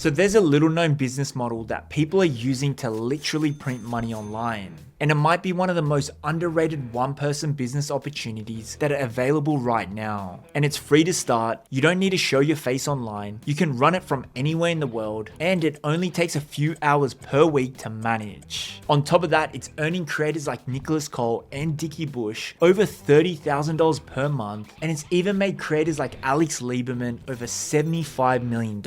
So there's a little known business model that people are using to literally print money online. And it might be one of the most underrated one-person business opportunities that are available right now. And it's free to start, you don't need to show your face online, you can run it from anywhere in the world, and it only takes a few hours per week to manage. On top of that, it's earning creators like Nicholas Cole and Dickie Bush over $30,000 per month, and it's even made creators like Alex Lieberman over $75 million.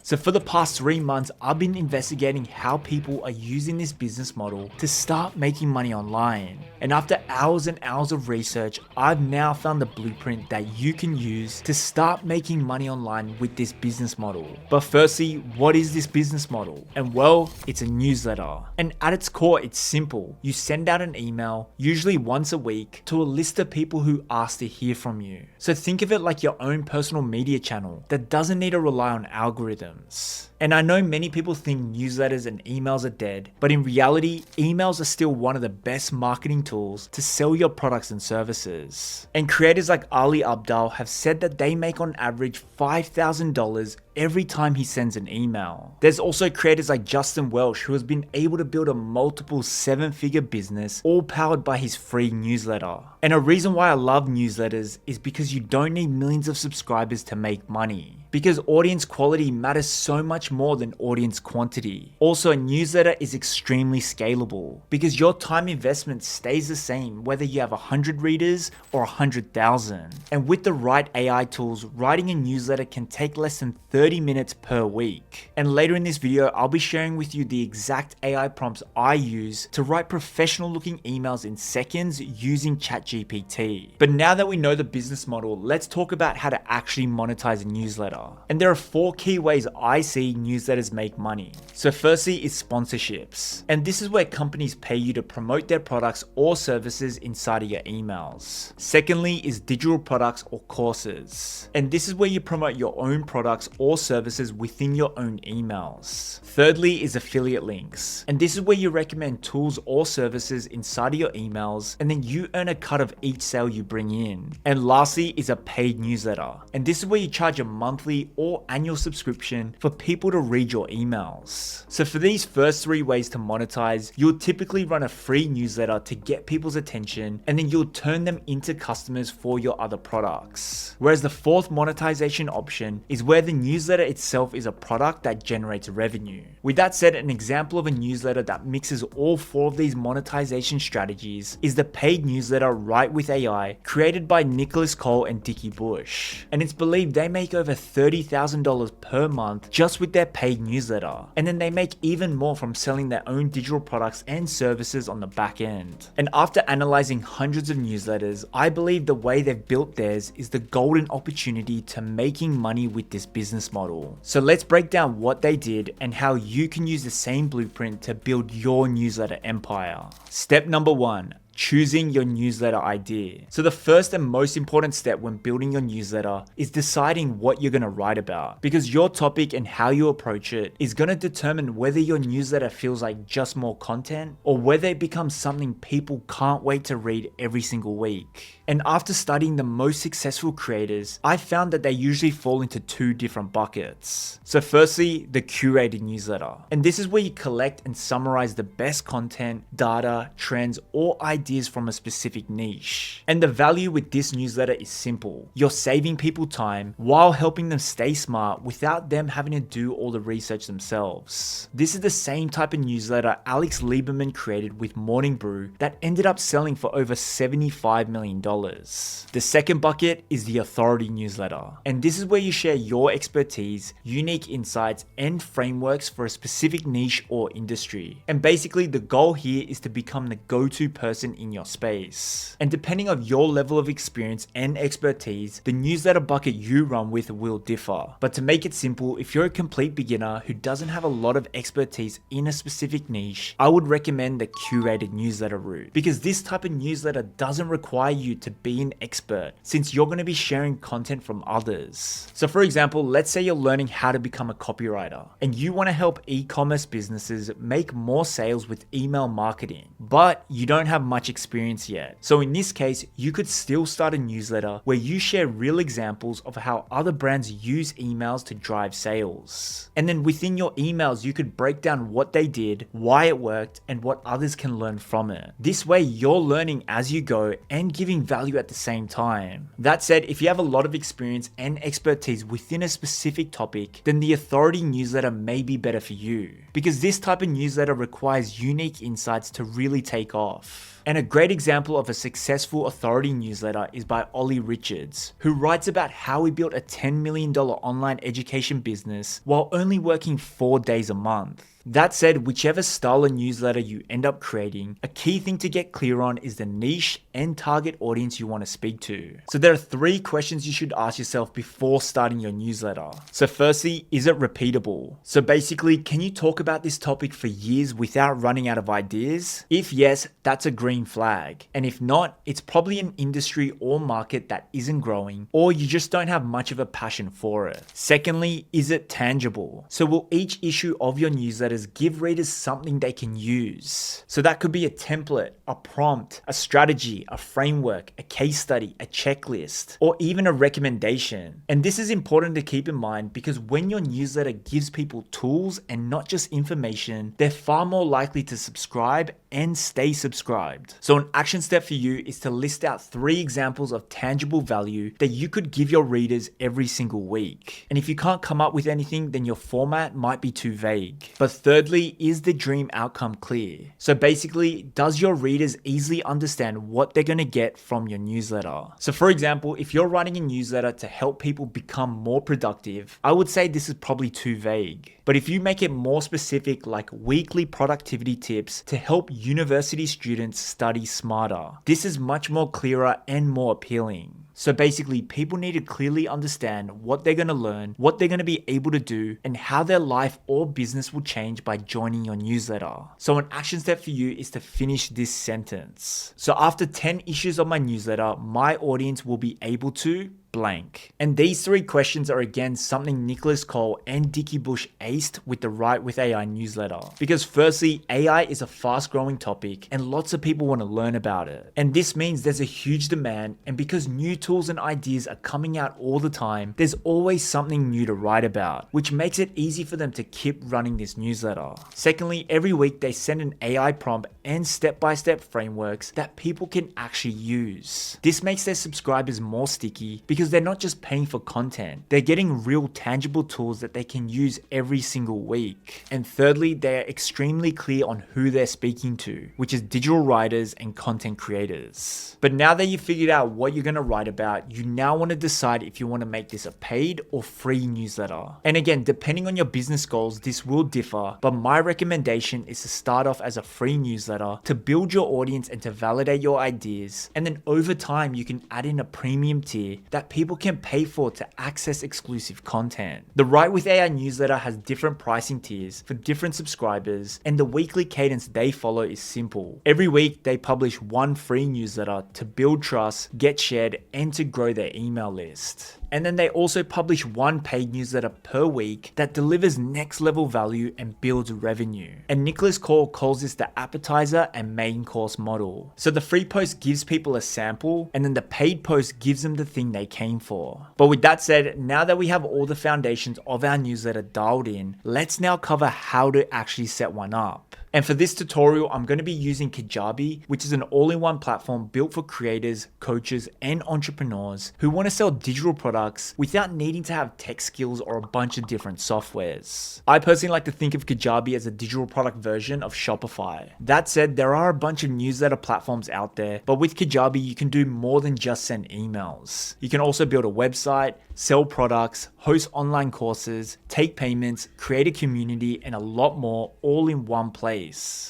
So for the past 3 months, I've been investigating how people are using this business model to start making money online. And after hours and hours of research, I've now found the blueprint that you can use to start making money online with this business model. But firstly, what is this business model? And well, it's a newsletter. And at its core, it's simple. You send out an email, usually once a week, to a list of people who ask to hear from you. So think of it like your own personal media channel that doesn't need to rely on algorithms. And I know many people think newsletters and emails are dead, but in reality, emails are still one of the best marketing tools to sell your products and services. And creators like Ali Abdaal have said that they make on average $5,000 every time he sends an email. There's also creators like Justin Welsh who has been able to build a multiple 7-figure business all powered by his free newsletter. And a reason why I love newsletters is because you don't need millions of subscribers to make money. Because audience quality matters so much more than audience quantity. Also, a newsletter is extremely scalable because your time investment stays the same whether you have 100 readers or 100,000. And with the right AI tools, writing a newsletter can take less than 30 minutes per week. And later in this video, I'll be sharing with you the exact AI prompts I use to write professional looking emails in seconds using ChatGPT. But now that we know the business model, let's talk about how to actually monetize a newsletter. And there are 4 key ways I see newsletters make money. So firstly is sponsorships. And this is where companies pay you to promote their products or services inside of your emails. Secondly is digital products or courses. And this is where you promote your own products or services within your own emails. Thirdly is affiliate links. And this is where you recommend tools or services inside of your emails, and then you earn a cut of each sale you bring in. And lastly is a paid newsletter. And this is where you charge a monthly or annual subscription for people to read your emails. So for these first 3 ways to monetize, you'll typically run a free newsletter to get people's attention, and then you'll turn them into customers for your other products. Whereas the 4th monetization option is where the newsletter itself is a product that generates revenue. With that said, an example of a newsletter that mixes all 4 of these monetization strategies is the paid newsletter Write with AI, created by Nicholas Cole and Dickie Bush. And it's believed they make over $30,000 per month just with their paid newsletter. And then they make even more from selling their own digital products and services on the back end. And after analyzing hundreds of newsletters, I believe the way they've built theirs is the golden opportunity to making money with this business model. So let's break down what they did and how you can use the same blueprint to build your newsletter empire. Step number 1. Choosing your newsletter idea. So the first and most important step when building your newsletter is deciding what you're going to write about, because your topic and how you approach it is going to determine whether your newsletter feels like just more content or whether it becomes something people can't wait to read every single week. And after studying the most successful creators, I found that they usually fall into 2 different buckets. So firstly, the curated newsletter. And this is where you collect and summarize the best content, data, trends, or ideas from a specific niche. And the value with this newsletter is simple. You're saving people time while helping them stay smart without them having to do all the research themselves. This is the same type of newsletter Alex Lieberman created with Morning Brew that ended up selling for over $75 million. The second bucket is the authority newsletter. And this is where you share your expertise, unique insights, and frameworks for a specific niche or industry. And basically the goal here is to become the go-to person in your space. And depending on your level of experience and expertise, the newsletter bucket you run with will differ. But to make it simple, if you're a complete beginner who doesn't have a lot of expertise in a specific niche, I would recommend the curated newsletter route, because this type of newsletter doesn't require you to be an expert, since you're going to be sharing content from others. So for example, let's say you're learning how to become a copywriter and you want to help e-commerce businesses make more sales with email marketing, but you don't have much much experience yet. So in this case, you could still start a newsletter where you share real examples of how other brands use emails to drive sales. And then within your emails, you could break down what they did, why it worked, and what others can learn from it. This way, you're learning as you go and giving value at the same time. That said, if you have a lot of experience and expertise within a specific topic, then the authority newsletter may be better for you, because this type of newsletter requires unique insights to really take off. And a great example of a successful authority newsletter is by Ollie Richards, who writes about how he built a $10 million online education business while only working 4 days a month. That said, whichever style of newsletter you end up creating, a key thing to get clear on is the niche and target audience you want to speak to. So there are 3 questions you should ask yourself before starting your newsletter. So firstly, is it repeatable? So basically, can you talk about this topic for years without running out of ideas? If yes, that's a green flag. And if not, it's probably an industry or market that isn't growing, or you just don't have much of a passion for it. Secondly, is it tangible? So will each issue of your newsletter give readers something they can use? So that could be a template, a prompt, a strategy, a framework, a case study, a checklist, or even a recommendation. And this is important to keep in mind because when your newsletter gives people tools and not just information, they're far more likely to subscribe and stay subscribed. So an action step for you is to list out 3 examples of tangible value that you could give your readers every single week. And if you can't come up with anything, then your format might be too vague. But thirdly, is the dream outcome clear? So basically, does your readers easily understand what they're going to get from your newsletter? So for example, if you're writing a newsletter to help people become more productive, I would say this is probably too vague. But if you make it more specific, like weekly productivity tips to help university students study smarter, this is much more clearer and more appealing. So basically, people need to clearly understand what they're going to learn, what they're going to be able to do, and how their life or business will change by joining your newsletter. So an action step for you is to finish this sentence. So after 10 issues of my newsletter, my audience will be able to blank. And these 3 questions are again something Nicholas Cole and Dickie Bush aced with the Write with AI newsletter. Because firstly, AI is a fast growing topic and lots of people want to learn about it. And this means there's a huge demand, and because new tools and ideas are coming out all the time, there's always something new to write about, which makes it easy for them to keep running this newsletter. Secondly, every week they send an AI prompt and step-by-step frameworks that people can actually use. This makes their subscribers more sticky because they're not just paying for content, they're getting real tangible tools that they can use every single week. And thirdly, they're extremely clear on who they're speaking to, which is digital writers and content creators. But now that you've figured out what you're going to write about, you now want to decide if you want to make this a paid or free newsletter. And again, depending on your business goals, this will differ, but my recommendation is to start off as a free newsletter to build your audience and to validate your ideas. And then over time, you can add in a premium tier that people can pay for to access exclusive content. The Write with AI newsletter has different pricing tiers for different subscribers, and the weekly cadence they follow is simple. Every week, they publish 1 free newsletter to build trust, get shared, and to grow their email list. And then they also publish 1 paid newsletter per week that delivers next level value and builds revenue. And Nicholas Cole calls this the appetizer and main course model. So the free post gives people a sample, and then the paid post gives them the thing they came for. But with that said, now that we have all the foundations of our newsletter dialed in, let's now cover how to actually set one up. And for this tutorial, I'm going to be using Kajabi, which is an all-in-one platform built for creators, coaches, and entrepreneurs who want to sell digital products without needing to have tech skills or a bunch of different softwares. I personally like to think of Kajabi as a digital product version of Shopify. That said, there are a bunch of newsletter platforms out there, but with Kajabi, you can do more than just send emails. You can also build a website, sell products, host online courses, take payments, create a community, and a lot more all in one place.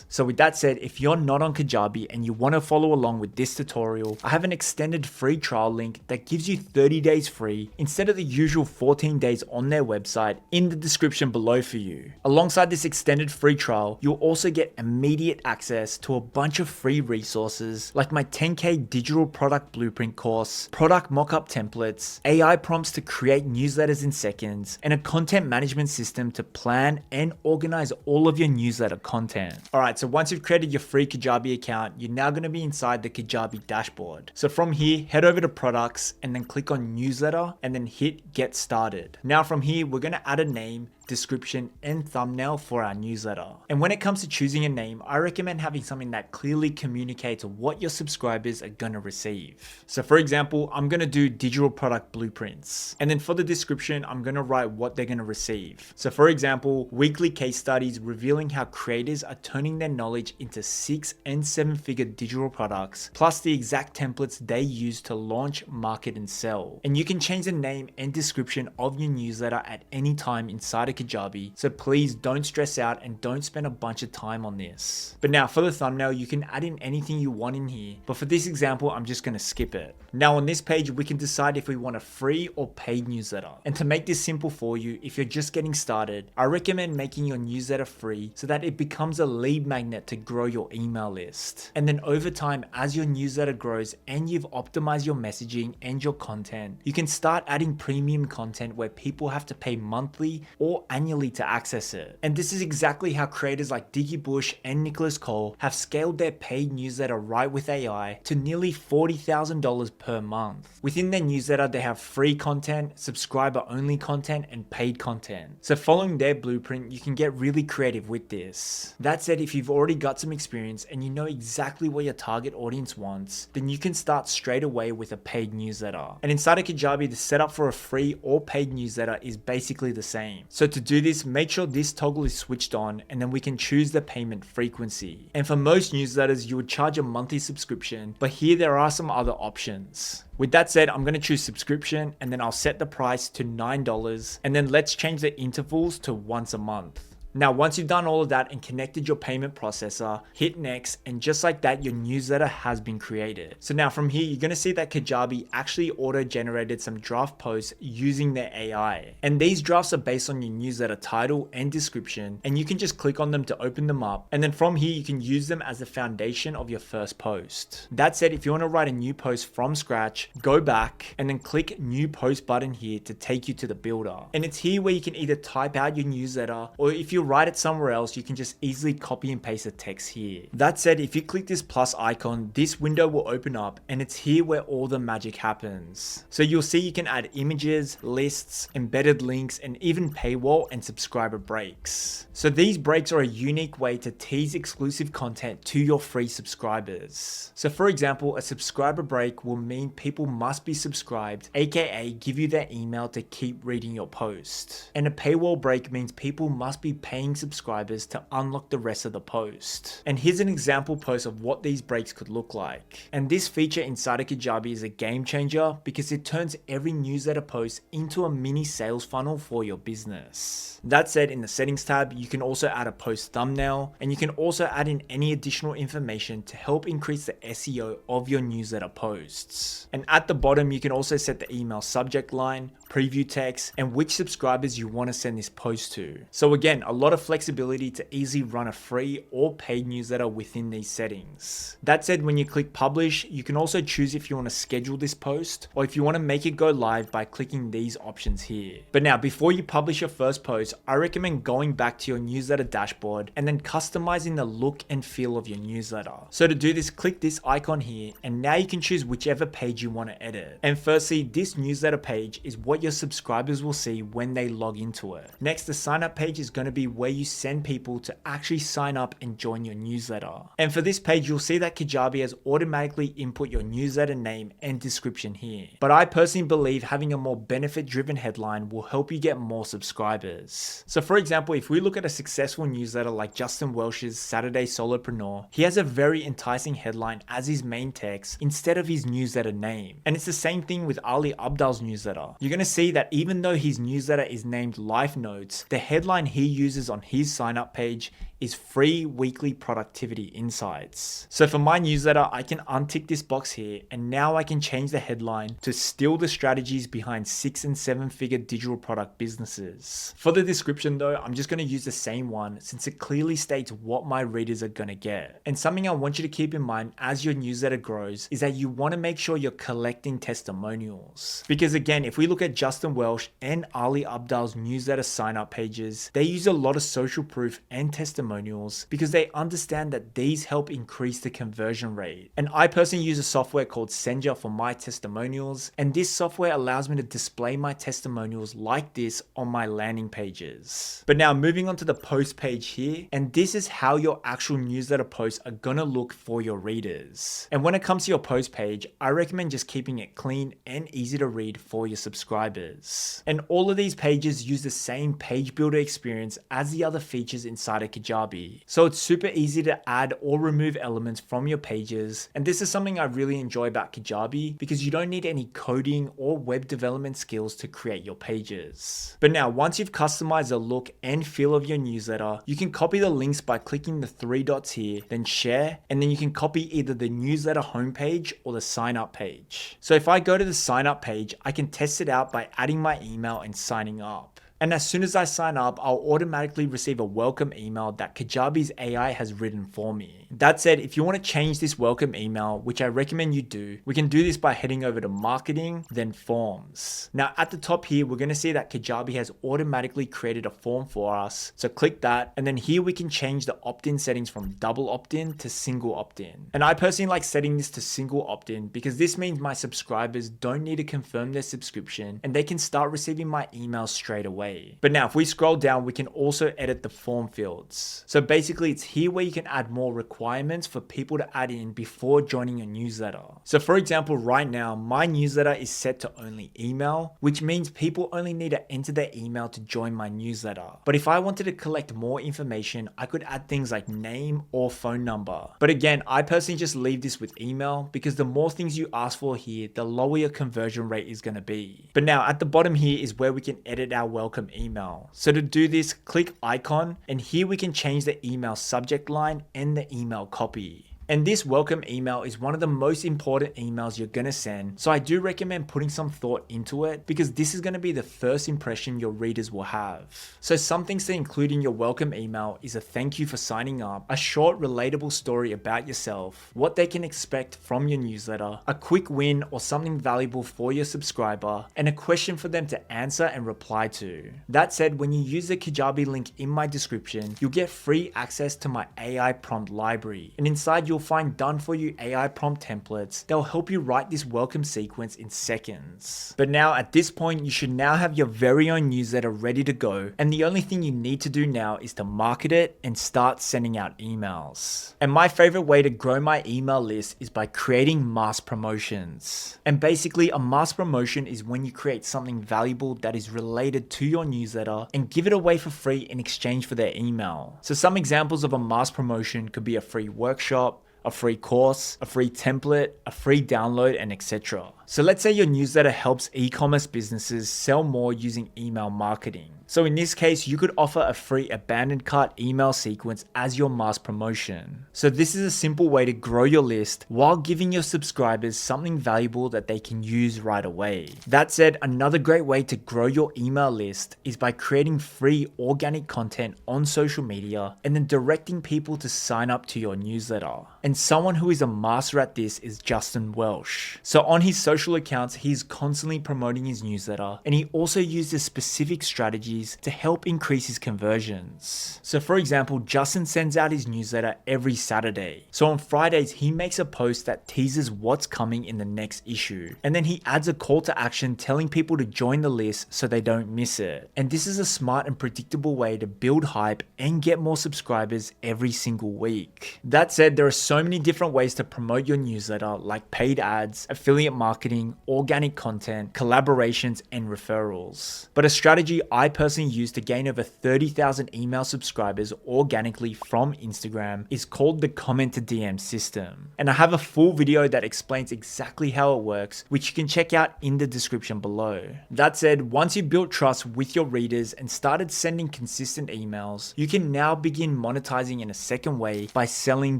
So with that said, if you're not on Kajabi and you want to follow along with this tutorial, I have an extended free trial link that gives you 30 days free instead of the usual 14 days on their website in the description below for you. Alongside this extended free trial, you'll also get immediate access to a bunch of free resources like my 10K digital product blueprint course, product mockup templates, AI prompts to create newsletters in seconds, and a content management system to plan and organize all of your newsletter content. content. Alright, so once you've created your free Kajabi account, you're now going to be inside the Kajabi dashboard. So from here, head over to products and then click on newsletter and then hit get started. Now from here, we're going to add a name, description, and thumbnail for our newsletter. And when it comes to choosing a name, I recommend having something that clearly communicates what your subscribers are going to receive. So for example, I'm going to do digital product blueprints. And then for the description, I'm going to write what they're going to receive. So for example, weekly case studies revealing how creators are turning their knowledge into 6- and 7-figure digital products, plus the exact templates they use to launch, market, and sell. And you can change the name and description of your newsletter at any time inside of Kajabi, so please don't stress out and don't spend a bunch of time on this. But now for the thumbnail, you can add in anything you want in here, but for this example, I'm just going to skip it. Now on this page, we can decide if we want a free or paid newsletter. And to make this simple for you, if you're just getting started, I recommend making your newsletter free so that it becomes a lead magnet to grow your email list. And then over time, as your newsletter grows and you've optimized your messaging and your content, you can start adding premium content where people have to pay monthly or annually to access it. And this is exactly how creators like Dickie Bush and Nicholas Cole have scaled their paid newsletter right with AI to nearly $40,000 per month. Within their newsletter, they have free content, subscriber only content, and paid content. So following their blueprint, you can get really creative with this. That said, if you've already got some experience and you know exactly what your target audience wants, then you can start straight away with a paid newsletter. And inside of Kajabi, the setup for a free or paid newsletter is basically the same. So to do this, make sure this toggle is switched on and then we can choose the payment frequency. And for most newsletters, you would charge a monthly subscription, but here there are some other options. With that said, I'm going to choose subscription and then I'll set the price to $9 and then let's change the intervals to once a month. Now, once you've done all of that and connected your payment processor, hit next, and just like that, your newsletter has been created. So now from here, you're going to see that Kajabi actually auto-generated some draft posts using their AI. And these drafts are based on your newsletter title and description, and you can just click on them to open them up. And then from here, you can use them as the foundation of your first post. That said, if you want to write a new post from scratch, go back and then click new post button here to take you to the builder. And it's here where you can either type out your newsletter, or if you write it somewhere else, you can just easily copy and paste the text here. That said, if you click this plus icon, this window will open up and it's here where all the magic happens. So you'll see you can add images, lists, embedded links, and even paywall and subscriber breaks. So these breaks are a unique way to tease exclusive content to your free subscribers. So for example, a subscriber break will mean people must be subscribed, aka give you their email to keep reading your post. And a paywall break means people must be paying subscribers to unlock the rest of the post. And here's an example post of what these breaks could look like. And this feature inside of Kajabi is a game changer because it turns every newsletter post into a mini sales funnel for your business. That said, in the settings tab, you can also add a post thumbnail, and you can also add in any additional information to help increase the SEO of your newsletter posts. And at the bottom, you can also set the email subject line, preview text, and which subscribers you want to send this post to. So again, a lot of flexibility to easily run a free or paid newsletter within these settings. That said, when you click publish, you can also choose if you want to schedule this post or if you want to make it go live by clicking these options here. But now, before you publish your first post, I recommend going back to your newsletter dashboard and then customizing the look and feel of your newsletter. So to do this, click this icon here, and now you can choose whichever page you want to edit. And firstly, this newsletter page is what your subscribers will see when they log into it. Next, the sign up page is going to be where you send people to actually sign up and join your newsletter. And for this page, you'll see that Kajabi has automatically input your newsletter name and description here. But I personally believe having a more benefit-driven headline will help you get more subscribers. So for example, if we look at a successful newsletter like Justin Welsh's Saturday Solopreneur, he has a very enticing headline as his main text instead of his newsletter name. And it's the same thing with Ali Abdaal's newsletter. You're going to see that even though his newsletter is named Life Notes, the headline he uses on his sign up page is free weekly productivity insights. So for my newsletter, I can untick this box here, and now I can change the headline to Steal the Strategies Behind 6- and 7-Figure Digital Product Businesses. For the description though, I'm just going to use the same one since it clearly states what my readers are going to get. And something I want you to keep in mind as your newsletter grows is that you want to make sure you're collecting testimonials. Because again, if we look at Justin Welsh and Ali Abdaal's newsletter sign up pages, they use a lot of social proof and testimonials because they understand that these help increase the conversion rate. And I personally use a software called Senja for my testimonials, and this software allows me to display my testimonials like this on my landing pages. But now moving on to the post page here, and this is how your actual newsletter posts are gonna look for your readers. And when it comes to your post page, I recommend just keeping it clean and easy to read for your subscribers. And all of these pages use the same page builder experience as the other features inside of Kajabi. So it's super easy to add or remove elements from your pages. And this is something I really enjoy about Kajabi because you don't need any coding or web development skills to create your pages. But now, once you've customized the look and feel of your newsletter, you can copy the links by clicking the three dots here, then share, and then you can copy either the newsletter homepage or the sign up page. So if I go to the sign up page, I can test it out by adding my email and signing up. And as soon as I sign up, I'll automatically receive a welcome email that Kajabi's AI has written for me. That said, if you want to change this welcome email, which I recommend you do, we can do this by heading over to marketing, then forms. Now at the top here, we're going to see that Kajabi has automatically created a form for us. So click that. And then here we can change the opt-in settings from double opt-in to single opt-in. And I personally like setting this to single opt-in because this means my subscribers don't need to confirm their subscription and they can start receiving my emails straight away. But now if we scroll down, we can also edit the form fields. So basically it's here where you can add more requirements for people to add in before joining your newsletter. So for example, right now, my newsletter is set to only email, which means people only need to enter their email to join my newsletter. But if I wanted to collect more information, I could add things like name or phone number. But again, I personally just leave this with email because the more things you ask for here, the lower your conversion rate is going to be. But now at the bottom here is where we can edit our welcome email. So to do this, click icon, and here we can change the email subject line and the email copy. And this welcome email is one of the most important emails you're going to send. So I do recommend putting some thought into it because this is going to be the first impression your readers will have. So some things to include in your welcome email is a thank you for signing up, a short relatable story about yourself, what they can expect from your newsletter, a quick win or something valuable for your subscriber, and a question for them to answer and reply to. That said, when you use the Kajabi link in my description, you'll get free access to my AI prompt library. And inside you'll find done for you AI prompt templates that will help you write this welcome sequence in seconds. But now at this point, you should now have your very own newsletter ready to go. And the only thing you need to do now is to market it and start sending out emails. And my favorite way to grow my email list is by creating mass promotions. And basically a mass promotion is when you create something valuable that is related to your newsletter and give it away for free in exchange for their email. So some examples of a mass promotion could be a free workshop, a free course, a free template, a free download, and etc. So let's say your newsletter helps e-commerce businesses sell more using email marketing. So in this case, you could offer a free abandoned cart email sequence as your mass promotion. So this is a simple way to grow your list while giving your subscribers something valuable that they can use right away. That said, another great way to grow your email list is by creating free organic content on social media and then directing people to sign up to your newsletter. And someone who is a master at this is Justin Welsh. So on his social accounts, he's constantly promoting his newsletter, and he also uses specific strategies to help increase his conversions. So for example, Justin sends out his newsletter every Saturday. So on Fridays, he makes a post that teases what's coming in the next issue. And then he adds a call to action telling people to join the list so they don't miss it. And this is a smart and predictable way to build hype and get more subscribers every single week. That said, there are so many different ways to promote your newsletter, like paid ads, affiliate marketing, organic content, collaborations, and referrals. But a strategy I personally use to gain over 30,000 email subscribers organically from Instagram is called the comment to DM system. And I have a full video that explains exactly how it works, which you can check out in the description below. That said, once you built trust with your readers and started sending consistent emails, you can now begin monetizing in a second way by selling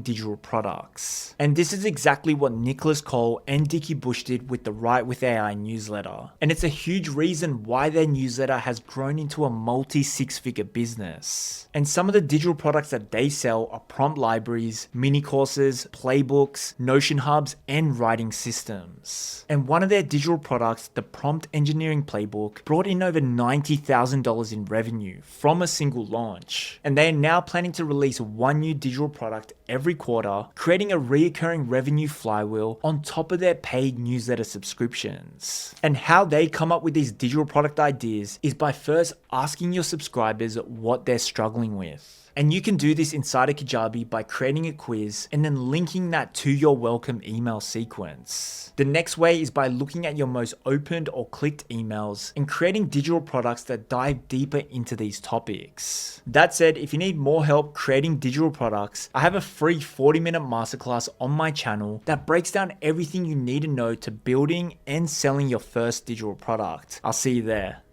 digital products. And this is exactly what Nicholas Cole and Dickie Bush did with the Write with AI newsletter. And it's a huge reason why their newsletter has grown into into a multi-six-figure business. And some of the digital products that they sell are prompt libraries, mini courses, playbooks, Notion hubs, and writing systems. And one of their digital products, the Prompt Engineering Playbook, brought in over $90,000 in revenue from a single launch. And they are now planning to release one new digital product every quarter, creating a recurring revenue flywheel on top of their paid newsletter subscriptions. And how they come up with these digital product ideas is by first asking your subscribers what they're struggling with. And you can do this inside of Kajabi by creating a quiz and then linking that to your welcome email sequence. The next way is by looking at your most opened or clicked emails and creating digital products that dive deeper into these topics. That said, if you need more help creating digital products, I have a free 40-minute masterclass on my channel that breaks down everything you need to know to building and selling your first digital product. I'll see you there.